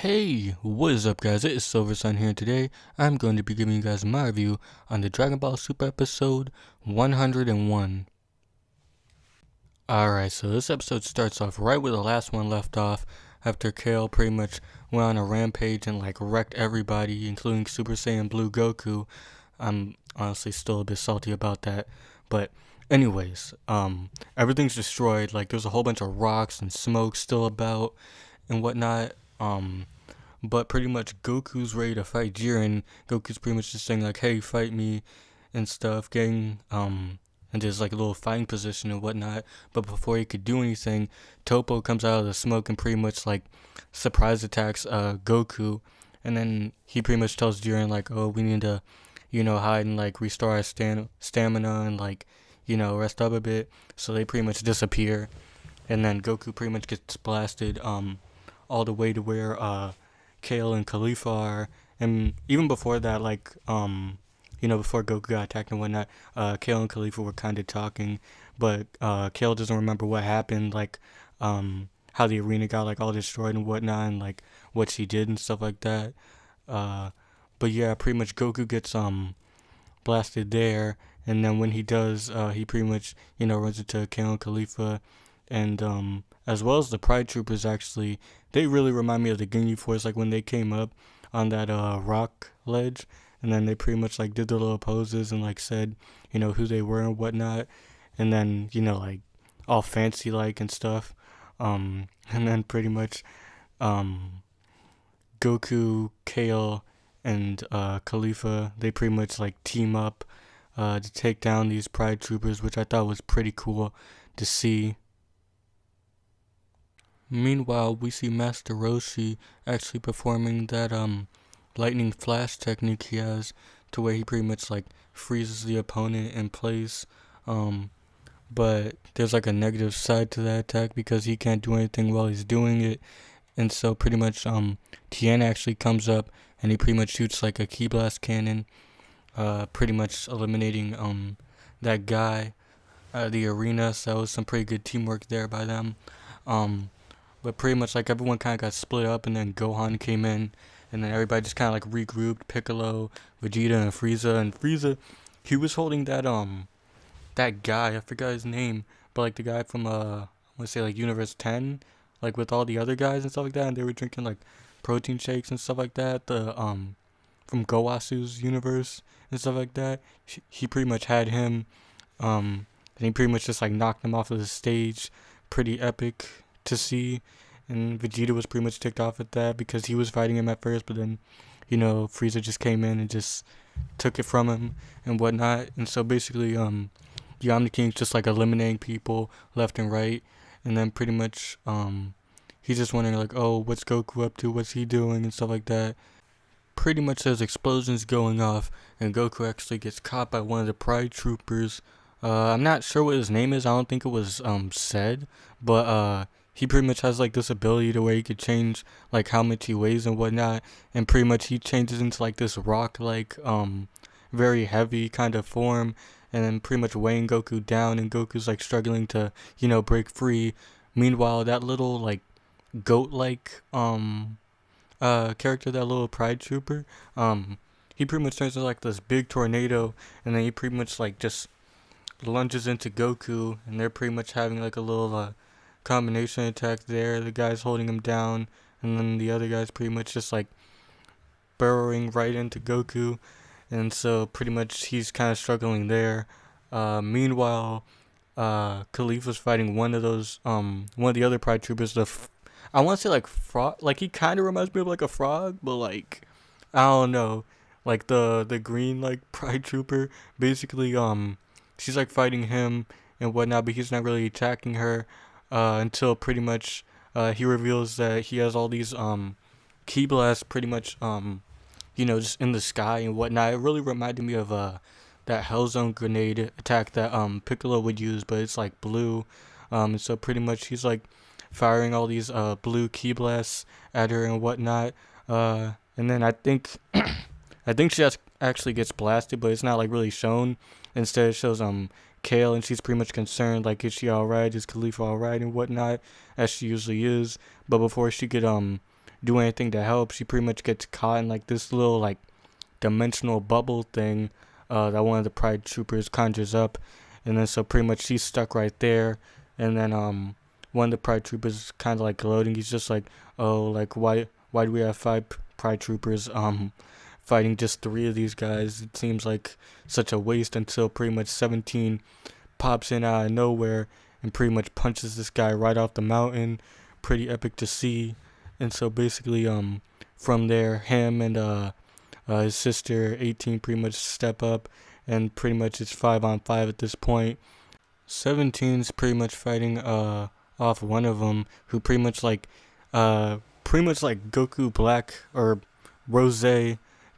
Hey, what is up guys, it is Silver Sun here. Today I'm going to be giving you guys my review on the Dragon Ball Super episode 101. Alright, so this episode starts off right where the last one left off, after Kale pretty much went on a rampage and wrecked everybody, including Super Saiyan Blue Goku. I'm honestly still a bit salty about that, but anyways, everything's destroyed. There's a whole bunch of rocks and smoke still about and whatnot. But pretty much Goku's ready to fight Jiren. Goku's pretty much just saying hey, fight me and stuff, getting and there's a little fighting position and whatnot. But before he could do anything, Toppo comes out of the smoke and pretty much surprise attacks Goku, and then he pretty much tells Jiren oh, we need to hide and restore our stamina and rest up a bit. So they pretty much disappear, and then Goku pretty much gets blasted all the way to where Kale and Khalifa are. And even before that, before Goku got attacked and whatnot, Kale and Khalifa were kind of talking, but Kale doesn't remember what happened, how the arena got all destroyed and whatnot, and what she did and stuff like that. But yeah, pretty much Goku gets blasted there, and then when he does, he pretty much runs into Kale and Khalifa, and as well as the Pride Troopers. Actually, they really remind me of the Ginyu Force, when they came up on that rock ledge, and then they pretty much did their little poses and said who they were and whatnot, and then all fancy and stuff, and then pretty much Goku, Kale, and Khalifa, they pretty much team up to take down these Pride Troopers, which I thought was pretty cool to see. Meanwhile, we see Master Roshi actually performing that lightning flash technique he has, to where he pretty much freezes the opponent in place. But there's a negative side to that attack, because he can't do anything while he's doing it. And so pretty much Tien actually comes up and he pretty much shoots a ki blast cannon, pretty much eliminating that guy out of the arena. So that was some pretty good teamwork there by them. But pretty much everyone kind of got split up, and then Gohan came in, and then everybody just kind of regrouped. Piccolo, Vegeta, and Frieza. And Frieza, he was holding that that guy, I forgot his name, but the guy from I want to say Universe 10, with all the other guys and stuff like that, and they were drinking protein shakes and stuff like that. The from Goasu's universe and stuff like that. He pretty much had him, and he pretty much just knocked him off of the stage. Pretty epic to see. And Vegeta was pretty much ticked off at that, because he was fighting him at first, but then Frieza just came in and just took it from him and whatnot. And so basically the Omni King's just eliminating people left and right, and then pretty much he's just wondering oh, what's Goku up to, what's he doing and stuff like that. Pretty much there's explosions going off, and Goku actually gets caught by one of the Pride Troopers. I'm not sure what his name is. I don't think it was said, but he pretty much has this ability to where he could change how much he weighs and whatnot, and pretty much he changes into this rock very heavy kind of form, and then pretty much weighing Goku down, and Goku's struggling to break free. Meanwhile, that little goat character, that little Pride Trooper, he pretty much turns into this big tornado, and then he pretty much just lunges into Goku, and they're pretty much having a little combination attack there. The guy's holding him down, and then the other guy's pretty much just burrowing right into Goku, and so pretty much he's kind of struggling there. Meanwhile, Khalifa's fighting one of the other Pride Troopers. I want to say frog, he kind of reminds me of a frog, but I don't know, the green Pride Trooper. Basically, she's fighting him and whatnot, but he's not really attacking her until pretty much he reveals that he has all these ki blasts pretty much just in the sky and whatnot. It really reminded me of that Hellzone grenade attack that Piccolo would use, but it's blue. And so pretty much he's firing all these blue ki blasts at her and whatnot. And then I think I think she actually gets blasted, but it's not really shown. Instead, it shows Kale, and she's pretty much concerned, is she alright, is Khalifa alright and whatnot, as she usually is. But before she could do anything to help. She pretty much gets caught in like this little like dimensional bubble thing that one of the Pride Troopers conjures up, and then so pretty much she's stuck right there, and then one of the Pride Troopers is kind of like gloating. He's just like, oh, like why do we have 5 Pride Troopers fighting just 3 of these guys? It seems like such a waste, until pretty much 17 pops in out of nowhere and pretty much punches this guy right off the mountain. Pretty epic to see. And so basically from there, him and his sister 18 pretty much step up, and pretty much it's 5-on-5 at this point. 17's pretty much fighting off one of them, who pretty much like Goku Black or Rose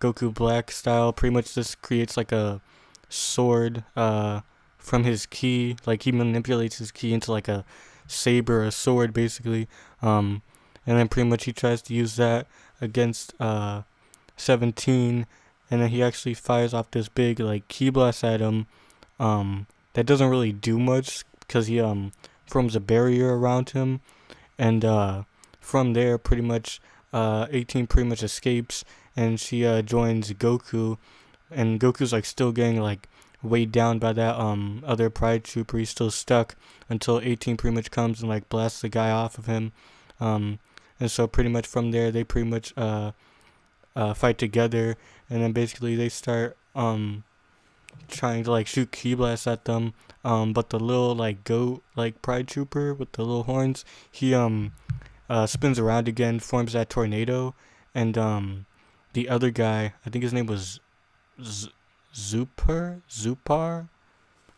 Goku Black style. Pretty much just creates like a sword from his ki. Like he manipulates his ki into like a saber, a sword basically. And then pretty much he tries to use that against 17, and then he actually fires off this big like ki blast at him. That doesn't really do much because he forms a barrier around him, and from there pretty much 18 pretty much escapes, and she joins Goku, and Goku's like still getting like weighed down by that other Pride Trooper. He's still stuck until 18 pretty much comes and like blasts the guy off of him. And so pretty much from there they pretty much fight together, and then basically they start trying to like shoot ki blasts at them. But the little like goat like Pride Trooper with the little horns, he spins around again, forms that tornado, and the other guy, I think his name was Zupar,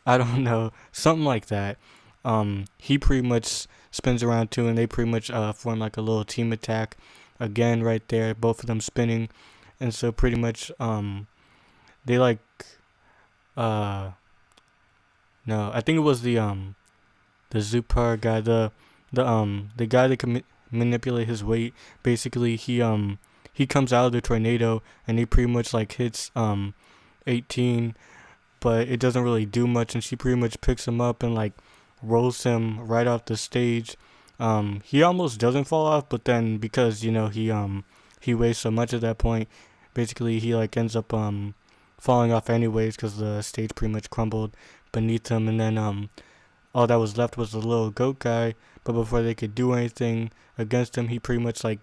I don't know, something like that. He pretty much spins around too, and they pretty much form like a little team attack again right there, both of them spinning. And so pretty much they like no, I think it was the Zupar guy, the guy that can manipulate his weight. Basically he comes out of the tornado, and he pretty much like hits 18, but it doesn't really do much, and she pretty much picks him up and like rolls him right off the stage. He almost doesn't fall off, but then because he weighs so much at that point, basically he like ends up falling off anyways because the stage pretty much crumbled beneath him, and then all that was left was the little goat guy. But before they could do anything against him, he pretty much like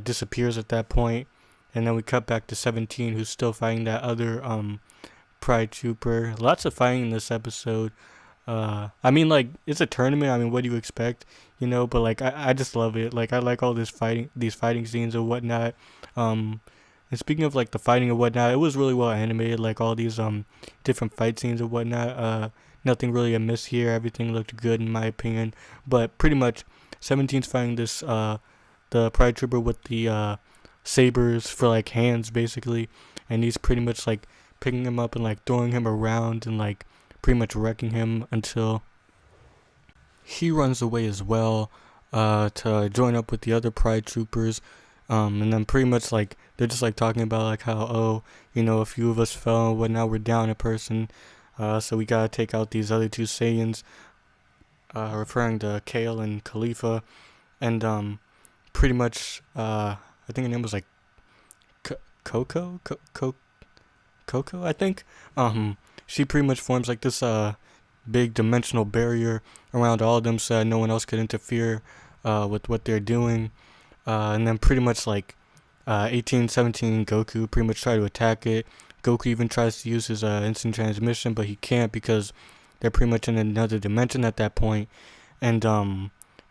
disappears at that point. And then we cut back to 17, who's still fighting that other Pride Trooper. Lots of fighting in this episode. I mean, like, it's a tournament. I mean, what do you expect? But like I just love it. Like, I like all these fighting scenes and whatnot. And speaking of like the fighting and whatnot, it was really well animated. Like all these different fight scenes and whatnot. Nothing really amiss here. Everything looked good in my opinion. But pretty much 17's fighting this the Pride Trooper with the sabers for like hands basically, and he's pretty much like picking him up and like throwing him around and like pretty much wrecking him until he runs away as well to join up with the other Pride Troopers. And then pretty much like they're just like talking about like how a few of us fell, but now we're down a person, so we gotta take out these other 2 Saiyans, referring to Kale and Khalifa. And pretty much I think her name was like Coco, I think. She pretty much forms like this big dimensional barrier around all of them so that no one else could interfere with what they're doing. And then pretty much like 18, 17, Goku pretty much try to attack it. Goku even tries to use his instant transmission, but he can't because they're pretty much in another dimension at that point. And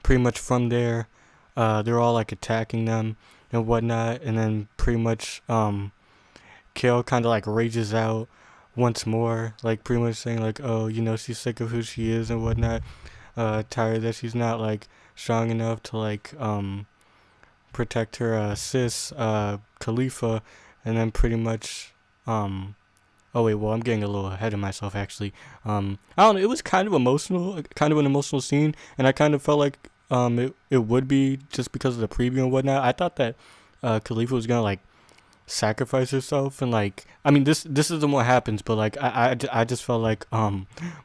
pretty much from there, they're all like attacking them and whatnot. And then pretty much Kale kind of like rages out once more, like pretty much saying like, oh, she's sick of who she is and whatnot, tired that she's not like strong enough to like protect her sis Khalifa. And then pretty much oh wait, well, I'm getting a little ahead of myself actually. I don't know, it was kind of an emotional scene, and I kind of felt like it would be just because of the preview and whatnot. I thought that Khalifa was gonna like sacrifice herself, and like, I mean, this isn't what happens, but like I just felt like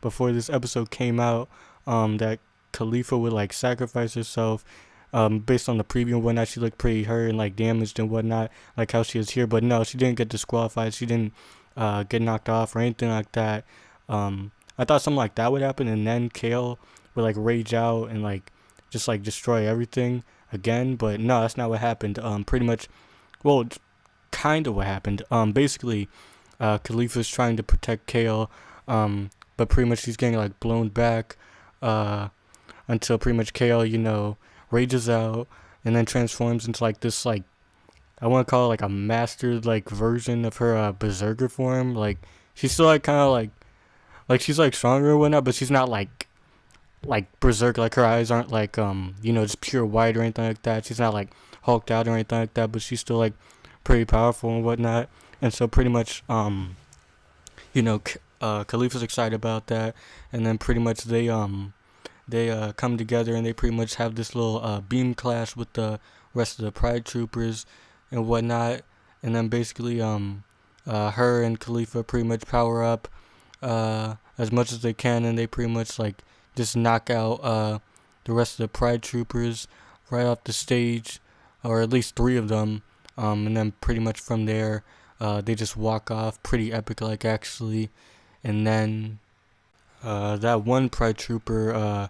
before this episode came out that Khalifa would like sacrifice herself Based on the preview and whatnot, she looked pretty hurt and like damaged and whatnot, like how she is here. But no, she didn't get disqualified. She didn't get knocked off or anything like that. I thought something like that would happen, and then Kale would like rage out and like just like destroy everything again. But no, that's not what happened. Pretty much, well, it's kind of what happened. Basically, Khalifa's trying to protect Kale, but pretty much he's getting like blown back, until pretty much Kale, rages out and then transforms into like this like I want to call it like a mastered like version of her berserker form. Like she's still like kind of like she's like stronger and whatnot, but she's not like berserk. Like her eyes aren't like just pure white or anything like that. She's not like hulked out or anything like that, but she's still like pretty powerful and whatnot. And so pretty much Khalifa's excited about that, and then pretty much they come together and they pretty much have this little beam clash with the rest of the Pride Troopers and whatnot, and then basically her and Khalifa pretty much power up as much as they can, and they pretty much like just knock out the rest of the Pride Troopers right off the stage, or at least 3 of them, and then pretty much from there they just walk off, pretty epic like actually. And then that one Pride Trooper,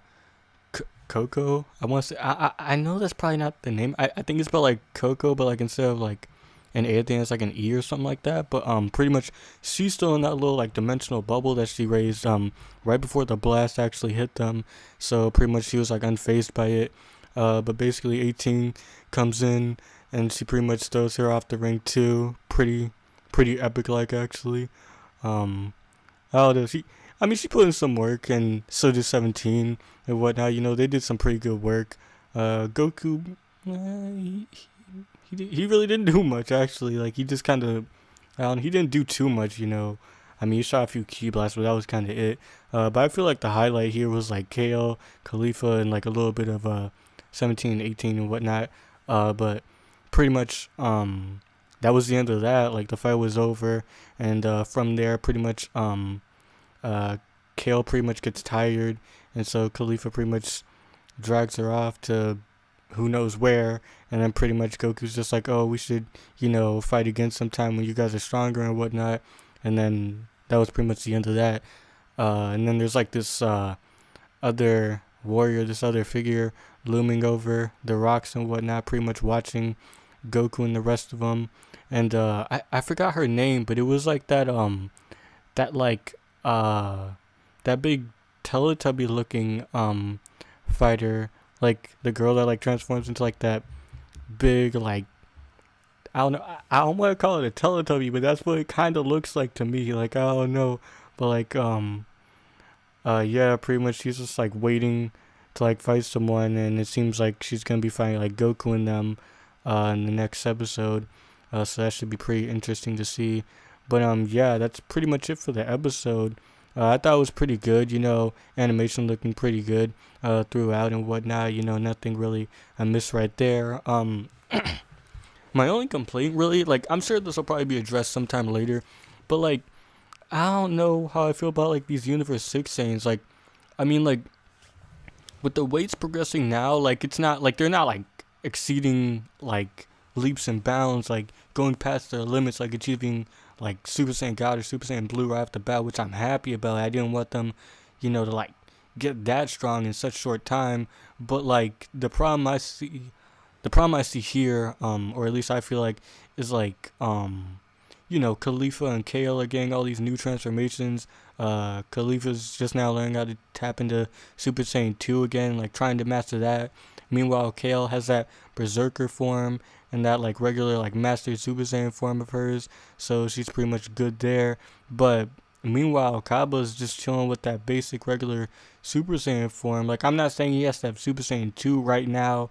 Coco, I want to say, I know that's probably not the name. I think it's spelled like Coco, but like instead of like an A, I think it's like an E or something like that. But pretty much she's still in that little like dimensional bubble that she raised right before the blast actually hit them. So pretty much she was like unfazed by it. But basically 18 comes in and she pretty much throws her off the ring too. Pretty epic like actually. I don't know. She put in some work, and so did 17 and whatnot. They did some pretty good work. Goku, he really didn't do much actually. Like he just kind of, he didn't do too much. He shot a few key blasts, but that was kind of it. But I feel like the highlight here was like Kale, Khalifa, and like a little bit of 17, 18, and whatnot. But pretty much that was the end of that. Like the fight was over, and from there, pretty much Kale pretty much gets tired, and so Khalifa pretty much drags her off to who knows where, and then pretty much Goku's just like, oh, we should fight again sometime when you guys are stronger and whatnot, and then that was pretty much the end of that. And then there's like this other warrior, this other figure looming over the rocks and whatnot, pretty much watching Goku and the rest of them. And I forgot her name, but it was like that that big Teletubby looking fighter, like the girl that like transforms into like that big like, I don't know, I don't want to call it a Teletubby, but that's what it kind of looks like to me. Like I don't know, but like yeah, pretty much she's just like waiting to like fight someone, and it seems like she's gonna be fighting like Goku and them in the next episode. So that should be pretty interesting to see. But yeah, that's pretty much it for the episode. I thought it was pretty good, animation looking pretty good throughout and whatnot. Nothing really I missed right there. My only complaint really, like, I'm sure this will probably be addressed sometime later, but like, I don't know how I feel about like these Universe 6 Saiyans. Like, like with the weights progressing now, like it's not like they're not like exceeding like leaps and bounds, like going past their limits, like achieving like Super Saiyan God or Super Saiyan Blue right off the bat, which I'm happy about. I didn't want them, to like get that strong in such short time. But like the problem I see here, or at least I feel like, is like Khalifa and Kale are getting all these new transformations. Khalifa's just now learning how to tap into Super Saiyan 2 again, like trying to master that. Meanwhile, Kale has that Berserker form and that like regular like Master Super Saiyan form of hers, so she's pretty much good there. But meanwhile, Cabba's just chilling with that basic regular Super Saiyan form. Like I'm not saying he has to have Super Saiyan 2 right now,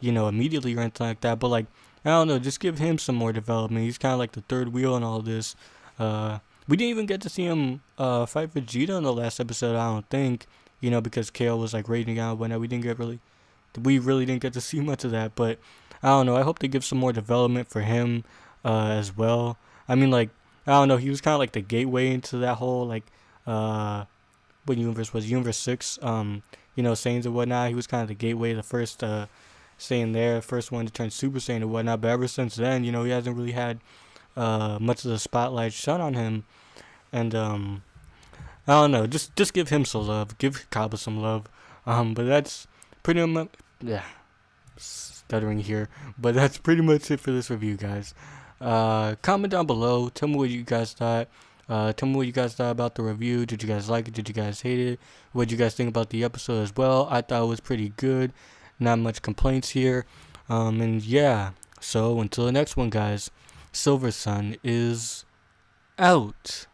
immediately or anything like that, but like I don't know, just give him some more development. He's kind of like the third wheel in all this. We didn't even get to see him fight Vegeta in the last episode, I don't think, because Kale was like raging out when we really didn't get to see much of that. But I don't know, I hope they give some more development for him as well. Like, I don't know, he was kind of like the gateway into that whole like what universe was Universe 6, Saiyans and whatnot. He was kind of the gateway, the first Saiyan there, first one to turn Super Saiyan and whatnot. But ever since then, he hasn't really had much of the spotlight shone on him. And I don't know, just give him some love, give Kaba some love. But that's pretty much, yeah, stuttering here. But that's pretty much it for this review, guys. Comment down below. Tell me what you guys thought. Tell me what you guys thought about the review. Did you guys like it? Did you guys hate it? What did you guys think about the episode as well? I thought it was pretty good. Not much complaints here. And yeah. So until the next one, guys. Silver Sun is out.